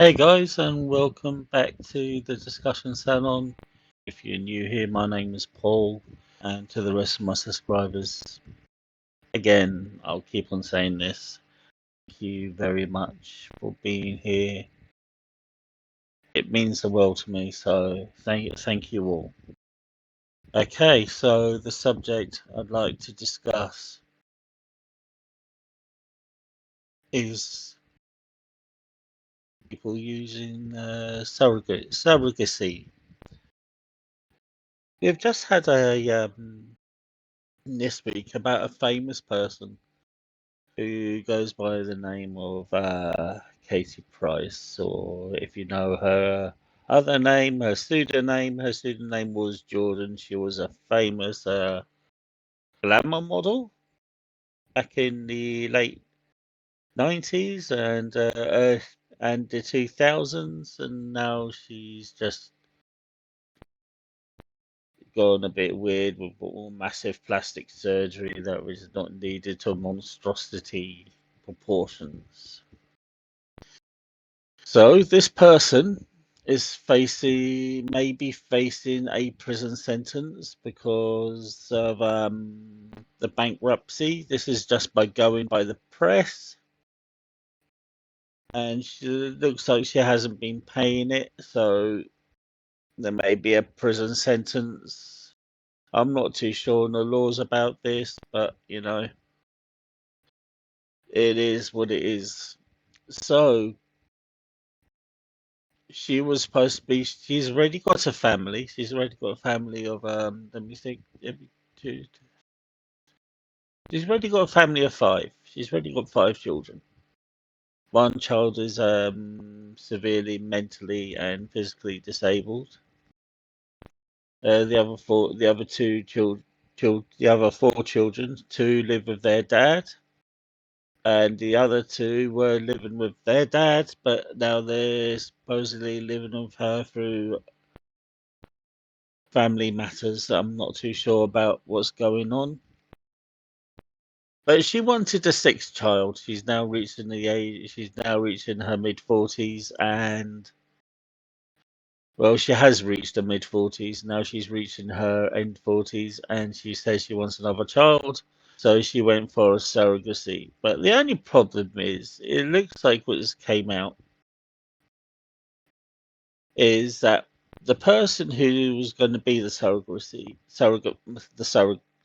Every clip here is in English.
Hey guys, and welcome back to the discussion salon. If you're new here, my name is Paul, and to the rest of my subscribers, again, I'll keep on saying this. Thank you very much for being here. It means the world to me, so thank you all. Okay, so the subject I'd like to discuss is people using surrogacy. We've just had this week about a famous person who goes by the name of Katie Price, or if you know her other name, her pseudonym was Jordan. She was a famous glamour model back in the late 90s and the 2000s, and now she's just gone a bit weird with all massive plastic surgery that was not needed to monstrosity proportions. So this person is maybe facing a prison sentence because of the bankruptcy. This is just by going by the press, and she looks like she hasn't been paying it, so there may be a prison sentence. I'm not too sure on the laws about this, but it is what it is. So she was supposed to be. She's already got a family. She's already got a family of Let me think. Two. She's already got a family of five. She's already got five children. One child is severely mentally and physically disabled. The other the other four children, two live with their dad, and the other two were living with their dad, but now they're supposedly living with her through family matters. I'm not too sure about what's going on. But she wanted a sixth child. She's now reaching the age. She's now reaching her mid 40s, and well, she has reached her mid 40s. Now she's reaching her end 40s, and she says she wants another child. So she went for a surrogacy. But the only problem is, it looks like what just came out is that the person who was going to be the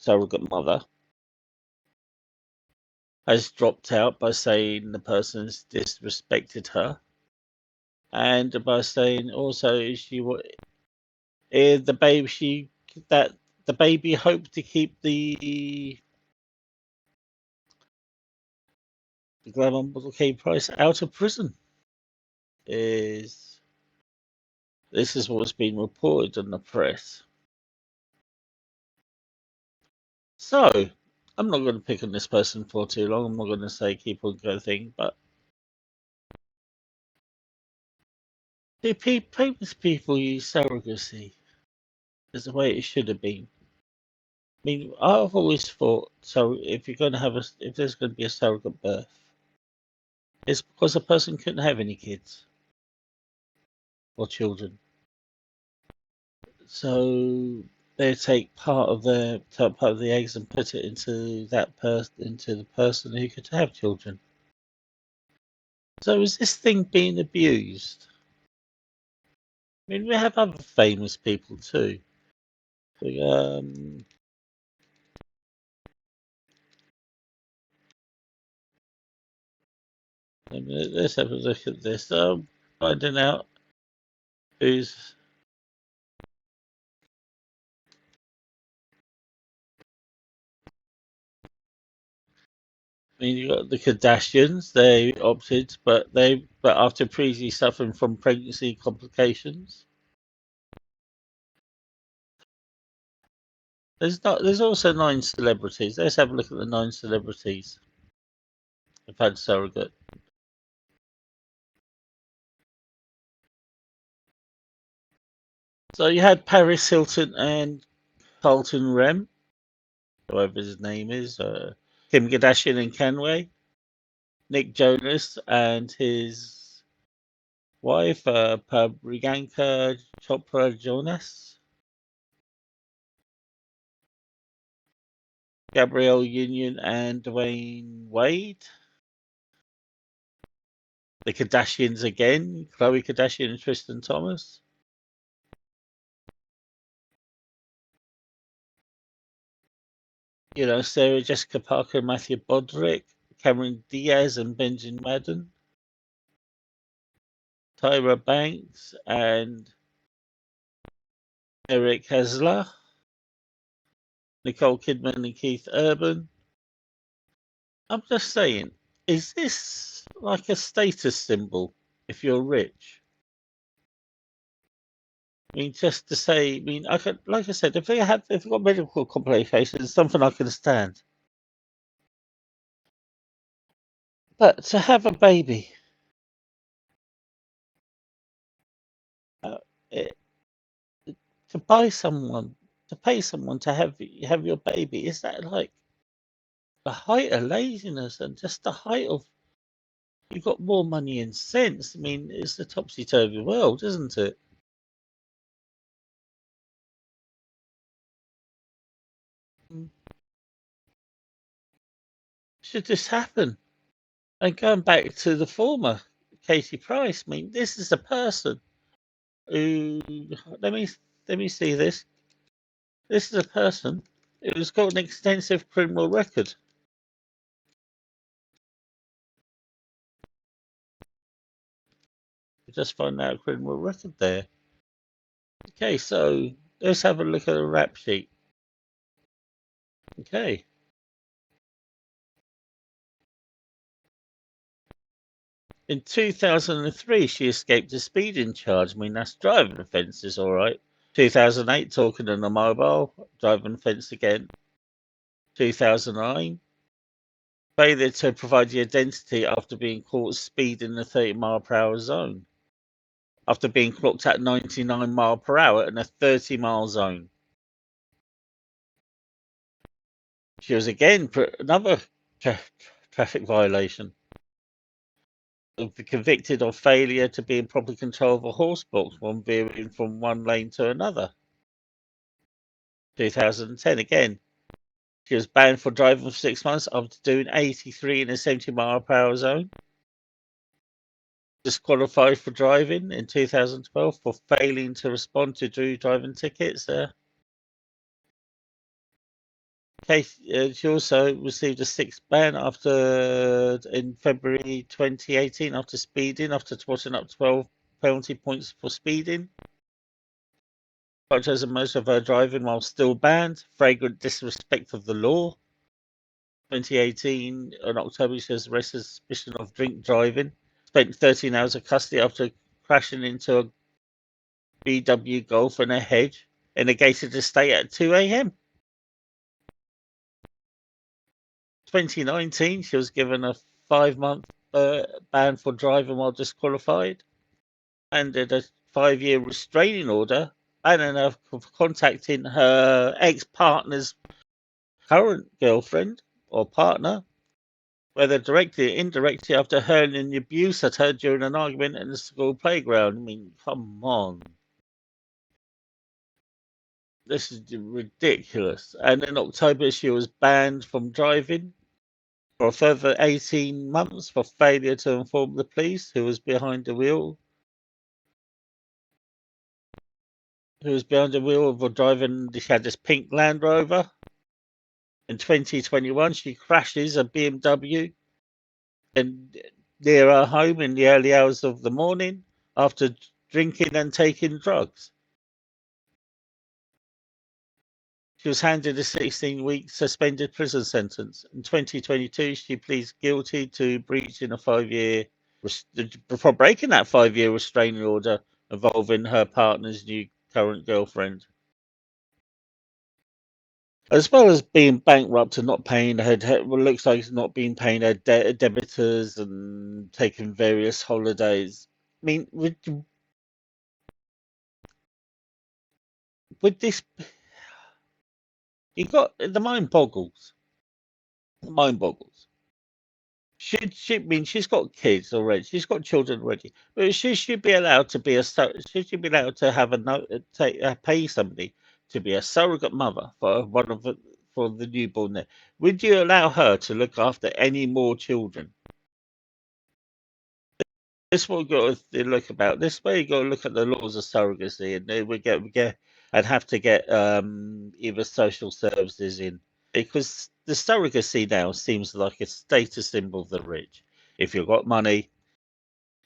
surrogate mother, has dropped out by saying the person's disrespected her, and by saying also the baby that the baby hoped to keep the glamour model K Price out of prison. Is This is what's been reported in the press. So I'm not going to pick on this person for too long. I'm not going to say keep on going thing, but do famous people use surrogacy as the way it should have been? I mean, I've always thought so. If there's going to be a surrogate birth, it's because a person couldn't have any kids or children, so they take part of the eggs and put it into the person who could have children. So is this thing being abused? I mean, we have other famous people too. Um, let's have a look at this. Finding out who's. I mean, you got the Kardashians. They opted, but after previously suffering from pregnancy complications. There's also nine celebrities. Let's have a look at the nine celebrities who've had surrogate. So you had Paris Hilton and Carlton Rem, whoever his name is, Kim Kardashian and Kenway, Nick Jonas and his wife, Priyanka Chopra Jonas, Gabrielle Union, and Dwayne Wade. The Kardashians again, Khloe Kardashian and Tristan Thomas. You know, Sarah Jessica Parker, Matthew Broderick, Cameron Diaz, and Benjamin Madden. Tyra Banks and Eric Hesler. Nicole Kidman and Keith Urban. I'm just saying, is this like a status symbol if you're rich? I mean, just to say, I mean, I could, like I said, if they've got medical complications, something I can stand. But to have a baby, uh, it, to buy someone, to pay someone to have your baby, is that like the height of laziness and just the height of you've got more money and sense? I mean, it's the topsy turvy world, isn't it? Mm. Should this happen? And going back to the former Katie Price, I mean, this is a person who let me let me see this. This is a person who's got an extensive criminal record. Just find out a criminal record there. Okay, so let's have a look at the rap sheet. Okay. In 2003, she escaped a speeding charge. I mean, that's driving offences, all right. 2008, talking on a mobile, driving offence again. 2009, failure to provide the identity after being caught speeding in the 30-mile-per-hour zone. After being clocked at 99 mile per hour in a 30-mile zone. She was again another traffic violation. Convicted of failure to be in proper control of a horse box when veering from one lane to another. 2010 again. She was banned for driving for 6 months after doing 83 in a 70-mile-per-hour zone. Disqualified for driving in 2012 for failing to respond to driving tickets. She also received a sixth ban in February 2018 after speeding, after totting up 12 penalty points for speeding. Photos of most of her driving while still banned, flagrant disrespect of the law. 2018, in October, she was arrested on suspicion of drink driving. Spent 13 hours of custody after crashing into a VW Golf in a hedge in a gated estate at 2 a.m. 2019, she was given a 5-month ban for driving while disqualified, and a 5-year restraining order, banning her for contacting her ex-partner's current girlfriend or partner, whether directly or indirectly, after hurling abuse at her during an argument in the school playground. I mean, come on. This is ridiculous. And in October, she was banned from driving for a further 18 months for failure to inform the police who was behind the wheel. Of a driving, she had this pink Land Rover. In 2021, she crashes a BMW near her home in the early hours of the morning after drinking and taking drugs. She was handed a 16-week suspended prison sentence. In 2022, she pleads guilty to breaching a 5-year, for breaking that 5-year restraining order involving her partner's new current girlfriend. As well as being bankrupt and not paying her, looks like it's not being paying her debitors and taking various holidays. I mean, with this, you got the mind boggles. The mind boggles. She mean she's got kids already. She's got children already, but she should be allowed to be she should be allowed to have a pay somebody to be a surrogate mother for one of for the newborn. There, would you allow her to look after any more children? This is what we've got to look about. This way, you got to look at the laws of surrogacy, and then we get and have to get either social services in, because the surrogacy now seems like a status symbol of the rich. If you've got money,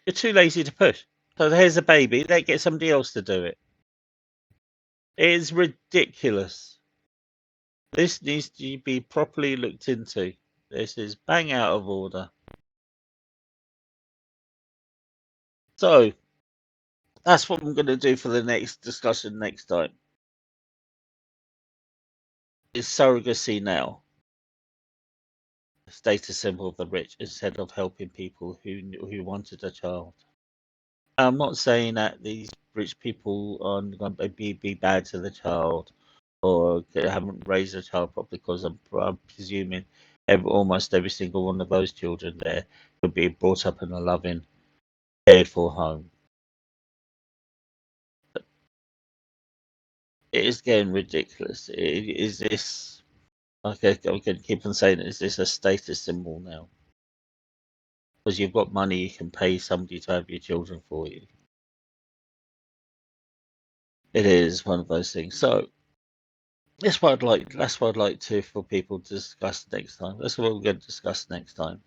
you're too lazy to push. So here's a baby. They get somebody else to do it. It is ridiculous. This needs to be properly looked into. This is bang out of order. So that's what I'm going to do for the next discussion next time. Is surrogacy now a status symbol of the rich instead of helping people who wanted a child? I'm not saying that these rich people are going to be bad to the child or haven't raised a child properly, because I'm presuming almost every single one of those children there could be brought up in a loving, cared for home. But it is getting ridiculous. Is this, like I'm going to keep on saying, is this a status symbol now? Because you've got money, you can pay somebody to have your children for you. It is one of those things. So that's what I'd like. That's what I'd like to for people to discuss next time. That's what we're going to discuss next time.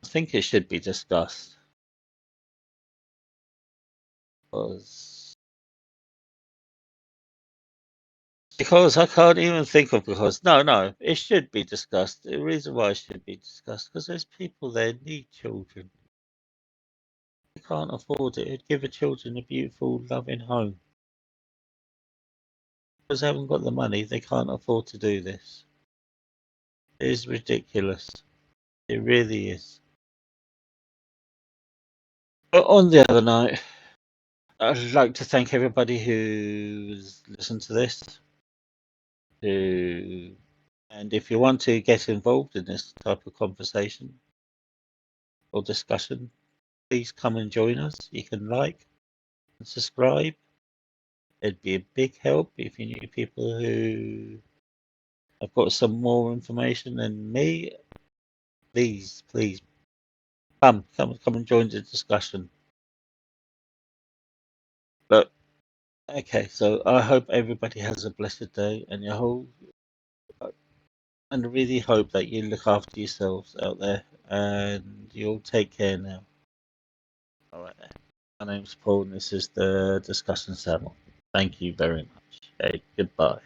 I think it should be discussed because I can't even think of no, it should be discussed. The reason why it should be discussed, because there's people there need children. They can't afford it. It'd give the children a beautiful, loving home. Because they haven't got the money, they can't afford to do this. It is ridiculous. It really is. But on the other note, I'd like to thank everybody who's listened to this. And if you want to get involved in this type of conversation or discussion, please come and join us. You can like and subscribe. It'd be a big help if you knew people who have got some more information than me. Please come and join the discussion. But okay, so I hope everybody has a blessed day, and and I really hope that you look after yourselves out there, and you'll take care now. All right. My name's Paul, and this is the discussion channel. Thank you very much. Okay, goodbye.